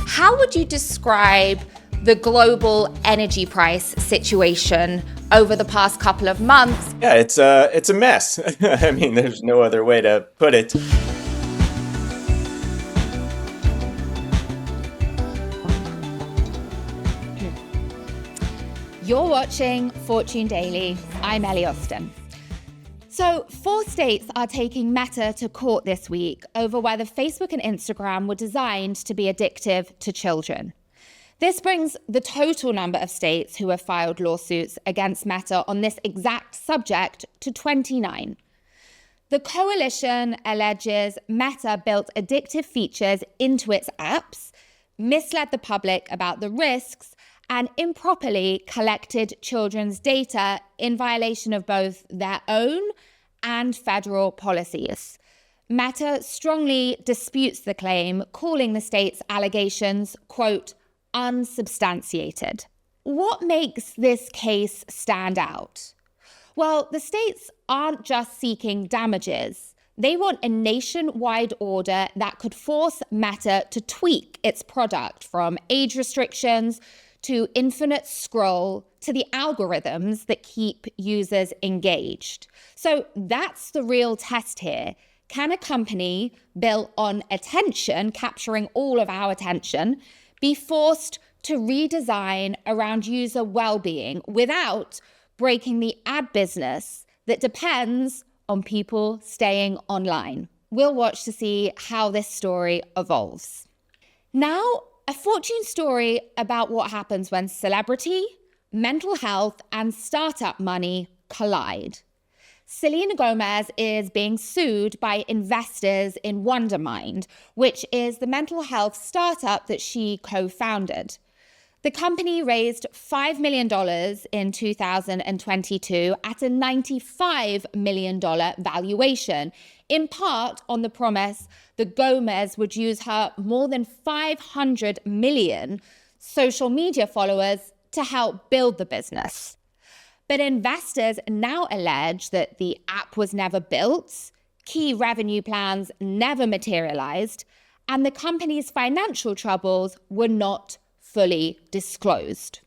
How would you describe the global energy price situation over the past couple of months? Yeah, it's a mess. I mean, there's no other way to put it. You're watching Fortune Daily. I'm Ellie Austin. So, 4 states are taking Meta to court this week over whether Facebook and Instagram were designed to be addictive to children. This brings the total number of states who have filed lawsuits against Meta on this exact subject to 29. The coalition alleges Meta built addictive features into its apps, misled the public about the risks, and improperly collected children's data in violation of both their own and federal policies. Meta strongly disputes the claim, calling the state's allegations, quote, unsubstantiated. What makes this case stand out? Well, the states aren't just seeking damages. They want a nationwide order that could force Meta to tweak its product, from age restrictions to infinite scroll to the algorithms that keep users engaged. So that's the real test here. Can a company built on attention, capturing all of our attention, be forced to redesign around user well-being without breaking the ad business that depends on people staying online? We'll watch to see how this story evolves. Now, a Fortune story about what happens when celebrity, mental health, and startup money collide. Selena Gomez is being sued by investors in Wondermind, which is the mental health startup that she co-founded. The company raised $5 million in 2022 at a $95 million valuation, in part on the promise that Gomez would use her more than 500 million social media followers to help build the business. But investors now allege that the app was never built, key revenue plans never materialized, and the company's financial troubles were not fully disclosed.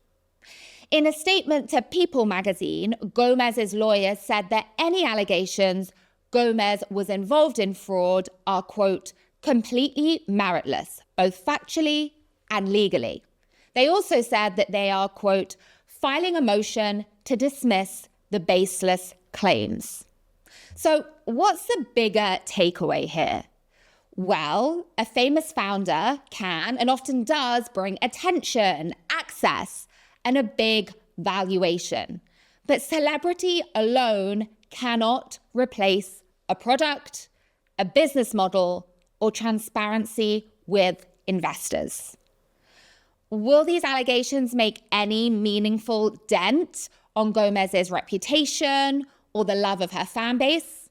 In a statement to People magazine, Gomez's lawyers said that any allegations Gomez was involved in fraud are, quote, completely meritless, both factually and legally. They also said that they are, quote, filing a motion to dismiss the baseless claims. So what's the bigger takeaway here? Well, a famous founder can and often does bring attention, access, and a big valuation. But celebrity alone cannot replace a product, a business model, or transparency with investors. Will these allegations make any meaningful dent on Gomez's reputation or the love of her fan base?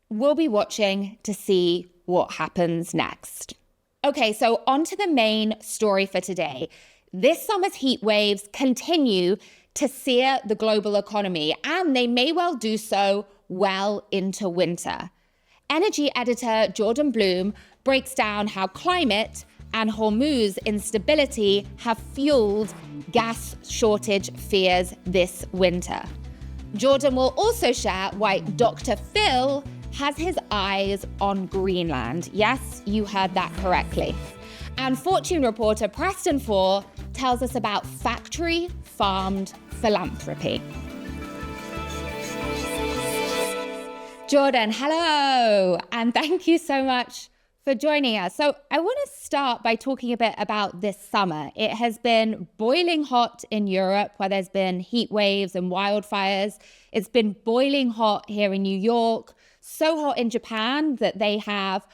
We'll be watching to see what happens next. Okay, so on to the main story for today. This summer's heat waves continue to sear the global economy, and they may well do so well into winter. Energy editor Jordan Blum breaks down how climate and Hormuz instability have fueled gas shortage fears this winter. Jordan will also share why Dr. Phil has his eyes on Greenland. Yes, you heard that correctly. And Fortune reporter Preston Fore tells us about factory-farmed philanthropy. Jordan, hello, and thank you so much for joining us. So I want to start by talking a bit about this summer. It has been boiling hot in Europe, where there's been heat waves and wildfires. It's been boiling hot here in New York, so hot in Japan that they have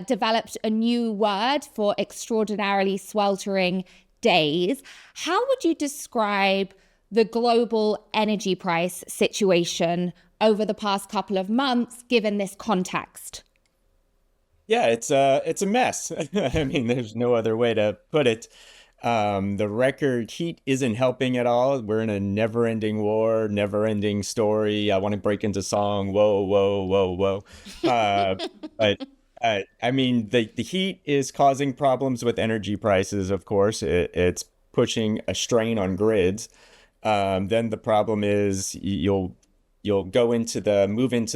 developed a new word for extraordinarily sweltering days. How would you describe the global energy price situation over the past couple of months, given this context? Yeah, it's a mess. I mean, there's no other way to put it. The record heat isn't helping at all. We're in a never-ending war, never-ending story. I want to break into song, whoa, whoa, whoa, whoa. But I mean, the heat is causing problems with energy prices, of course. It's pushing a strain on grids. Then the problem is you'll move into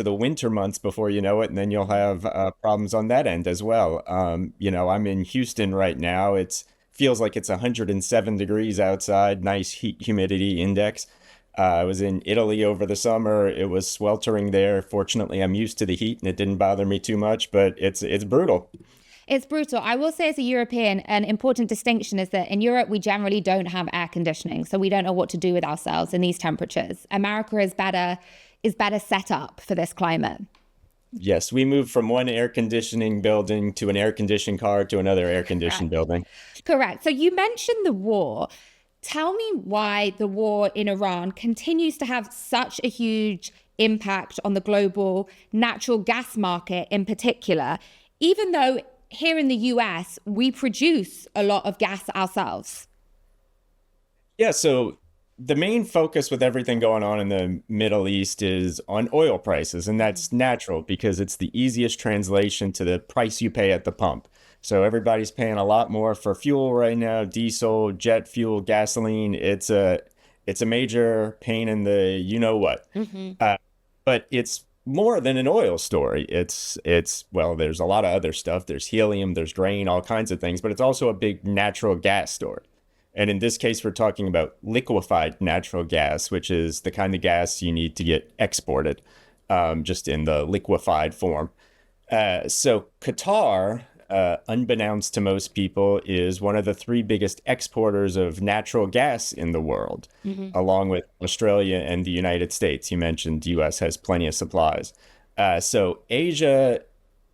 the winter months before you know it, and then you'll have problems on that end as well. I'm in Houston right now. It's feels like it's 107 degrees outside, nice heat humidity index. I was in Italy over the summer. It was sweltering there. Fortunately, I'm used to the heat and it didn't bother me too much, but it's brutal. It's brutal. I will say, as a European, an important distinction is that in Europe, we generally don't have air conditioning. So we don't know what to do with ourselves in these temperatures. America is better set up for this climate. Yes, we moved from one air conditioning building to an air conditioned car to another air conditioned building. Correct. So you mentioned the war. Tell me why the war in Iran continues to have such a huge impact on the global natural gas market in particular, even though here in the US, we produce a lot of gas ourselves. Yeah, so the main focus with everything going on in the Middle East is on oil prices, and that's natural because it's the easiest translation to the price you pay at the pump. So everybody's paying a lot more for fuel right now, diesel, jet fuel, gasoline. It's a major pain in the you know what. But it's more than an oil story. It's well, there's a lot of other stuff. There's helium, there's grain, all kinds of things, but it's also a big natural gas story. And in this case, we're talking about liquefied natural gas, which is the kind of gas you need to get exported, just in the liquefied form. So Qatar, unbeknownst to most people, is one of the three biggest exporters of natural gas in the world, along with Australia and the United States. You mentioned the US has plenty of supplies. So Asia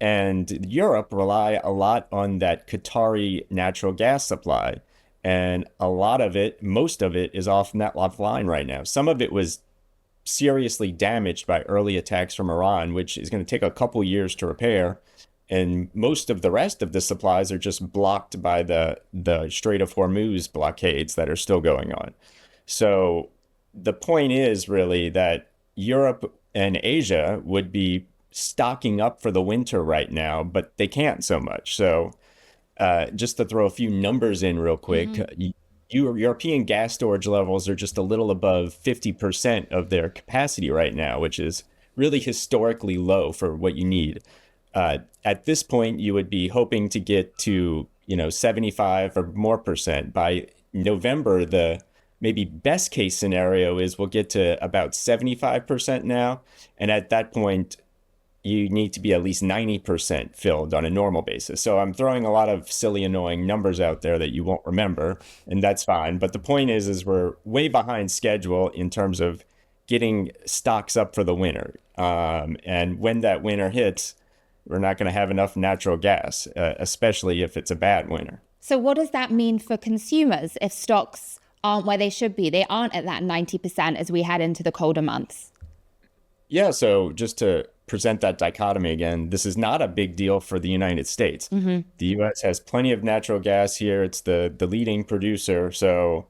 and Europe rely a lot on that Qatari natural gas supply. And a lot of it, most of it, is offline right now. Some of it was seriously damaged by early attacks from Iran, which is going to take a couple years to repair. And most of the rest of the supplies are just blocked by the Strait of Hormuz blockades that are still going on. So the point is really that Europe and Asia would be stocking up for the winter right now, but they can't so much. So just to throw a few numbers in real quick, European gas storage levels are just a little above 50% of their capacity right now, which is really historically low for what you need. At this point, you would be hoping to get to, 75 or more percent. By November, the maybe best case scenario is we'll get to about 75% now. And at that point, you need to be at least 90% filled on a normal basis. So I'm throwing a lot of silly, annoying numbers out there that you won't remember, and that's fine. But the point is we're way behind schedule in terms of getting stocks up for the winter. And when that winter hits, we're not going to have enough natural gas, especially if it's a bad winter. So what does that mean for consumers if stocks aren't where they should be? They aren't at that 90% as we head into the colder months. Yeah, so just to present that dichotomy again, this is not a big deal for the United States. The US has plenty of natural gas here. It's the leading producer. So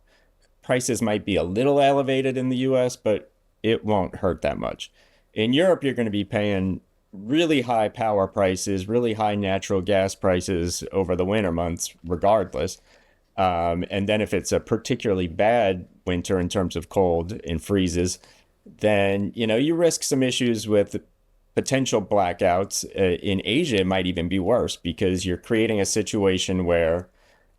prices might be a little elevated in the US, but it won't hurt that much. In Europe, you're going to be paying really high power prices, really high natural gas prices over the winter months, regardless. And then if it's a particularly bad winter in terms of cold and freezes, then, you risk some issues with potential blackouts. In Asia, it might even be worse because you're creating a situation where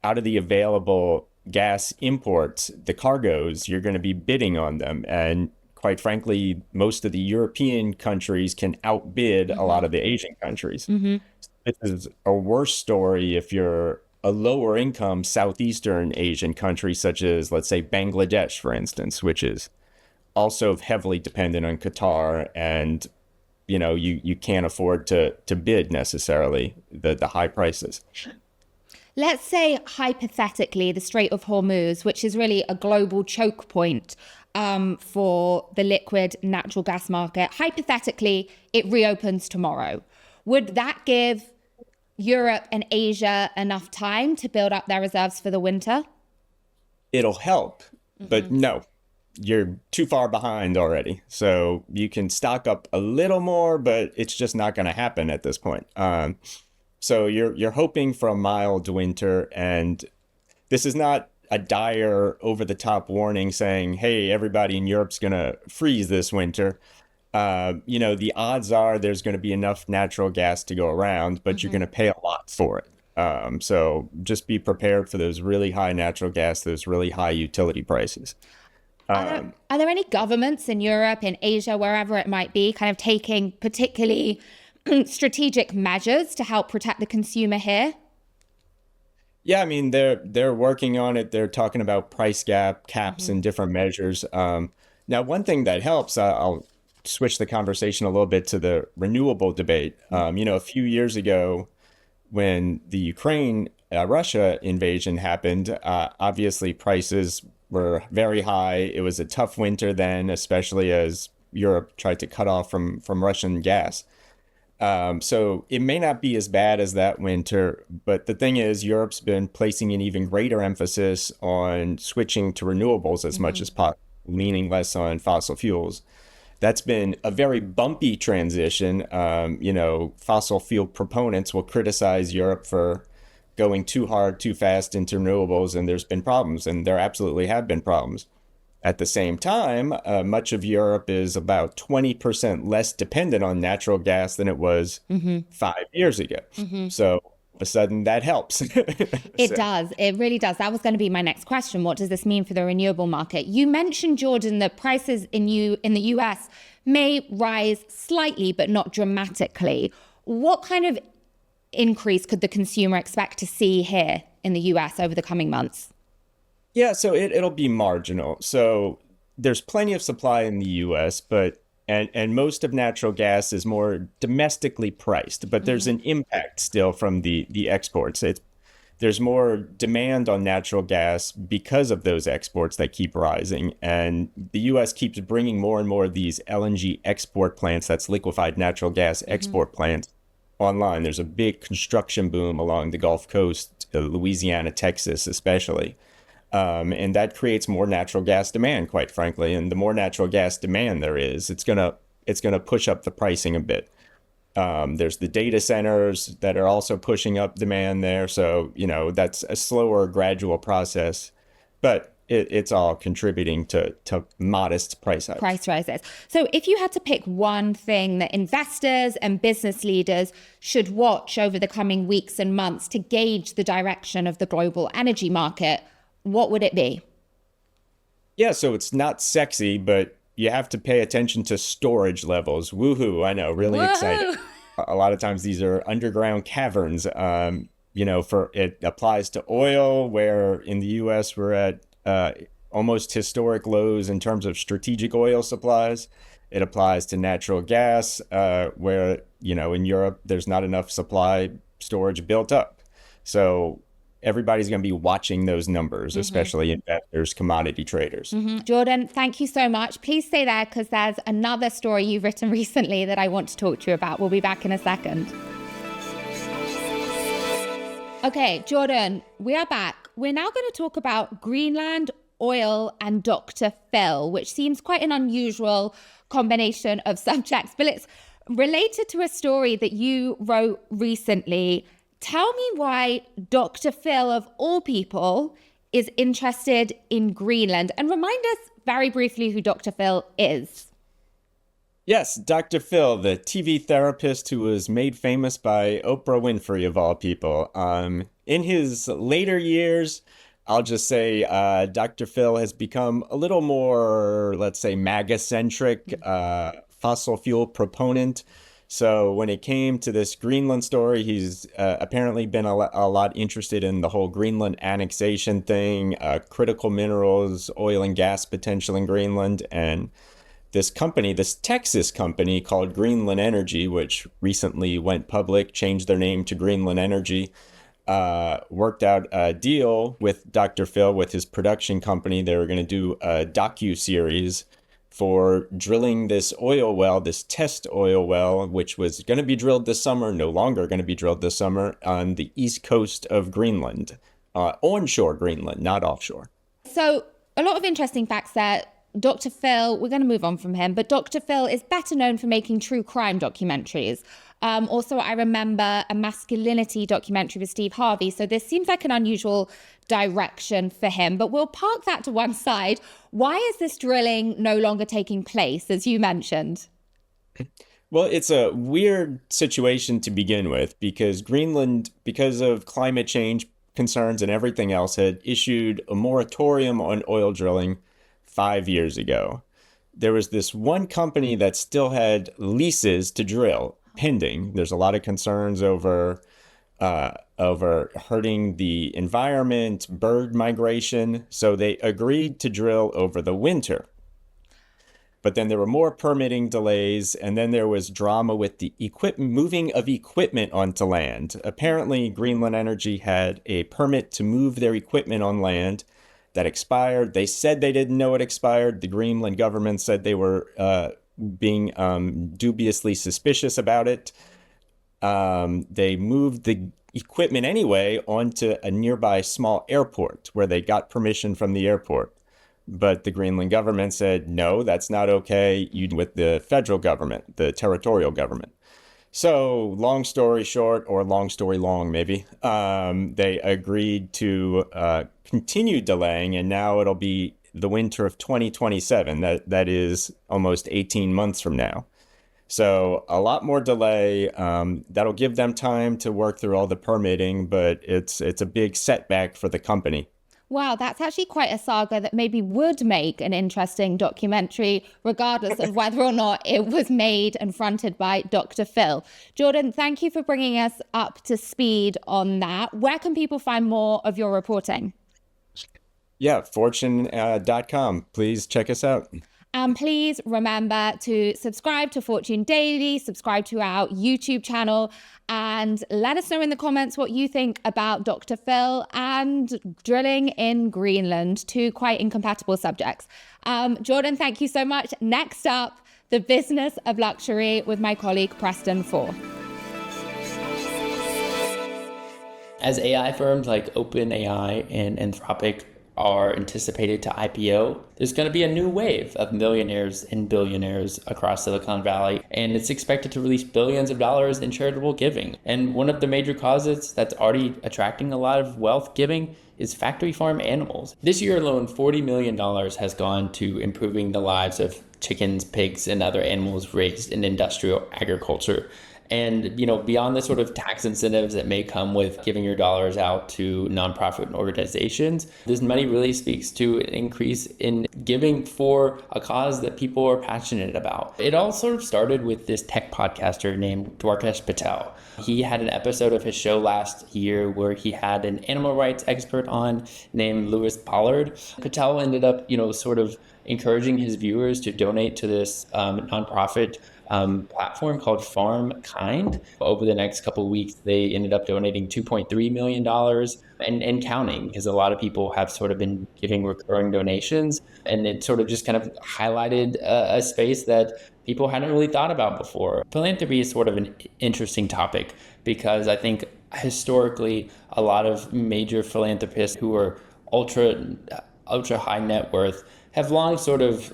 out of the available gas imports, the cargoes, you're going to be bidding on them. And quite frankly, most of the European countries can outbid a lot of the Asian countries. This is a worse story if you're a lower income Southeastern Asian country, such as, let's say, Bangladesh, for instance, which is also heavily dependent on Qatar, and you can't afford to bid necessarily the high prices. Let's say hypothetically the Strait of Hormuz, which is really a global choke point for the liquid natural gas market, hypothetically it reopens tomorrow. Would that give Europe and Asia enough time to build up their reserves for the winter? It'll help, but no. You're too far behind already. So you can stock up a little more, but it's just not going to happen at this point. So you're hoping for a mild winter, and this is not a dire over the top warning saying, hey, everybody in Europe's going to freeze this winter. The odds are there's going to be enough natural gas to go around, but you're going to pay a lot for it. So just be prepared for those really high natural gas, those really high utility prices. Are there any governments in Europe, in Asia, wherever it might be, kind of taking particularly strategic measures to help protect the consumer here? Yeah, I mean they're working on it. They're talking about price caps and different measures. Now, one thing that helps, I'll switch the conversation a little bit to the renewable debate. A few years ago, when the Ukraine Russia invasion happened, obviously prices were very high. It was a tough winter then, especially as Europe tried to cut off from Russian gas. So it may not be as bad as that winter, but the thing is, Europe's been placing an even greater emphasis on switching to renewables as much as possible, leaning less on fossil fuels. That's been a very bumpy transition. Fossil fuel proponents will criticize Europe for going too hard, too fast into renewables, and there's been problems, and there absolutely have been problems. At the same time, much of Europe is about 20% less dependent on natural gas than it was 5 years ago. So all of a sudden that helps. It does. It really does. That was going to be my next question. What does this mean for the renewable market? You mentioned, Jordan, that prices in the US may rise slightly, but not dramatically. What kind of increase could the consumer expect to see here in the US over the coming months? Yeah, so it'll be marginal. So there's plenty of supply in the US, but and most of natural gas is more domestically priced, but there's an impact still from the exports. There's more demand on natural gas because of those exports that keep rising. And the US keeps bringing more and more of these LNG export plants, that's liquefied natural gas export plants, online. There's a big construction boom along the Gulf Coast, Louisiana, Texas, especially. And that creates more natural gas demand, quite frankly. And the more natural gas demand there is, it's gonna push up the pricing a bit. There's the data centers that are also pushing up demand there. So, that's a slower, gradual process, but it's all contributing to modest price hikes. Price rises. So if you had to pick one thing that investors and business leaders should watch over the coming weeks and months to gauge the direction of the global energy market, what would it be? Yeah, so it's not sexy, but you have to pay attention to storage levels. Woohoo, I know, really exciting. A lot of times these are underground caverns. For it applies to oil, where in the US we're at almost historic lows in terms of strategic oil supplies. It applies to natural gas, where, in Europe, there's not enough supply storage built up. So everybody's going to be watching those numbers, especially investors, commodity traders. Jordan, thank you so much. Please stay there because there's another story you've written recently that I want to talk to you about. We'll be back in a second. Okay, Jordan, we are back. We're now going to talk about Greenland, oil, and Dr. Phil, which seems quite an unusual combination of subjects, but it's related to a story that you wrote recently. Tell me why Dr. Phil, of all people, is interested in Greenland, and remind us very briefly who Dr. Phil is. Yes, Dr. Phil, the TV therapist who was made famous by Oprah Winfrey, of all people. In his later years, I'll just say Dr. Phil has become a little more, let's say, MAGA-centric, fossil fuel proponent. So when it came to this Greenland story, he's apparently been a lot interested in the whole Greenland annexation thing, critical minerals, oil and gas potential in Greenland. And this company, this Texas company called Greenland Energy, which recently went public, changed their name to Greenland Energy, worked out a deal with Dr. Phil, with his production company. They were going to do a docu-series for drilling this oil well, this test oil well, which was going to be drilled this summer, no longer going to be drilled this summer, on the east coast of Greenland, onshore Greenland, not offshore. So a lot of interesting facts there. Dr. Phil, we're going to move on from him, but Dr. Phil is better known for making true crime documentaries. Also, I remember a masculinity documentary with Steve Harvey. So this seems like an unusual direction for him, but we'll park that to one side. Why is this drilling no longer taking place, as you mentioned? Well, it's a weird situation to begin with because Greenland, because of climate change concerns and everything else, had issued a moratorium on oil drilling 5 years ago. There was this one company that still had leases to drill pending. There's a lot of concerns over hurting the environment, bird migration. So they agreed to drill over the winter. But then there were more permitting delays, and then there was drama with the moving of equipment onto land. Apparently, Greenland Energy had a permit to move their equipment on land that expired. They said they didn't know it expired. The Greenland government said they were being dubiously suspicious about it. They moved the equipment anyway onto a nearby small airport where they got permission from the airport. But the Greenland government said, no, that's not okay. With the federal government, the territorial government. So long story short, or long story long, maybe, they agreed to continue delaying, and now it'll be the winter of 2027. That is almost 18 months from now. So a lot more delay. That'll give them time to work through all the permitting, but it's a big setback for the company. Wow, that's actually quite a saga that maybe would make an interesting documentary, regardless of whether or not it was made and fronted by Dr. Phil. Jordan, thank you for bringing us up to speed on that. Where can people find more of your reporting? Yeah, fortune.com. Please check us out. And please remember to subscribe to Fortune Daily, subscribe to our YouTube channel, and let us know in the comments what you think about Dr. Phil and drilling in Greenland, two quite incompatible subjects. Jordan, thank you so much. Next up, the business of luxury with my colleague Preston Fore. As AI firms like OpenAI and Anthropic are anticipated to IPO, there's going to be a new wave of millionaires and billionaires across Silicon Valley, and it's expected to release billions of dollars in charitable giving. And one of the major causes that's already attracting a lot of wealth giving is factory farm animals. This year alone, $40 million has gone to improving the lives of chickens, pigs, and other animals raised in industrial agriculture. And, beyond the sort of tax incentives that may come with giving your dollars out to nonprofit organizations, this money really speaks to an increase in giving for a cause that people are passionate about. It all sort of started with this tech podcaster named Dwarkesh Patel. He had an episode of his show last year where he had an animal rights expert on named Lewis Pollard. Patel ended up, sort of encouraging his viewers to donate to this nonprofit platform called Farm Kind. Over the next couple of weeks, they ended up donating $2.3 million and counting, because a lot of people have sort of been giving recurring donations. And it sort of just kind of highlighted a space that people hadn't really thought about before. Philanthropy is sort of an interesting topic because I think historically a lot of major philanthropists who are ultra high net worth have long sort of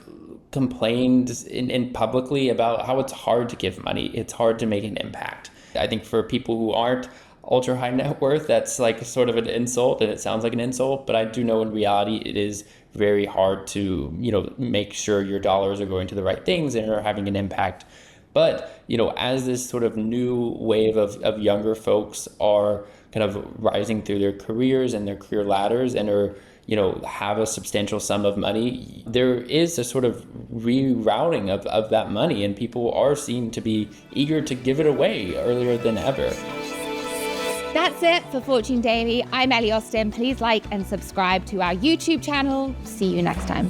complained in publicly about how it's hard to give money. It's hard to make an impact. I think for people who aren't ultra high net worth, that's like sort of an insult, and it sounds like an insult, but I do know in reality it is very hard to, make sure your dollars are going to the right things and are having an impact. But, as this sort of new wave of younger folks are kind of rising through their careers and their career ladders and are have a substantial sum of money, there is a sort of rerouting of that money, and people are seen to be eager to give it away earlier than ever. That's it for Fortune Daily. I'm Ellie Austin. Please like and subscribe to our YouTube channel. See you next time.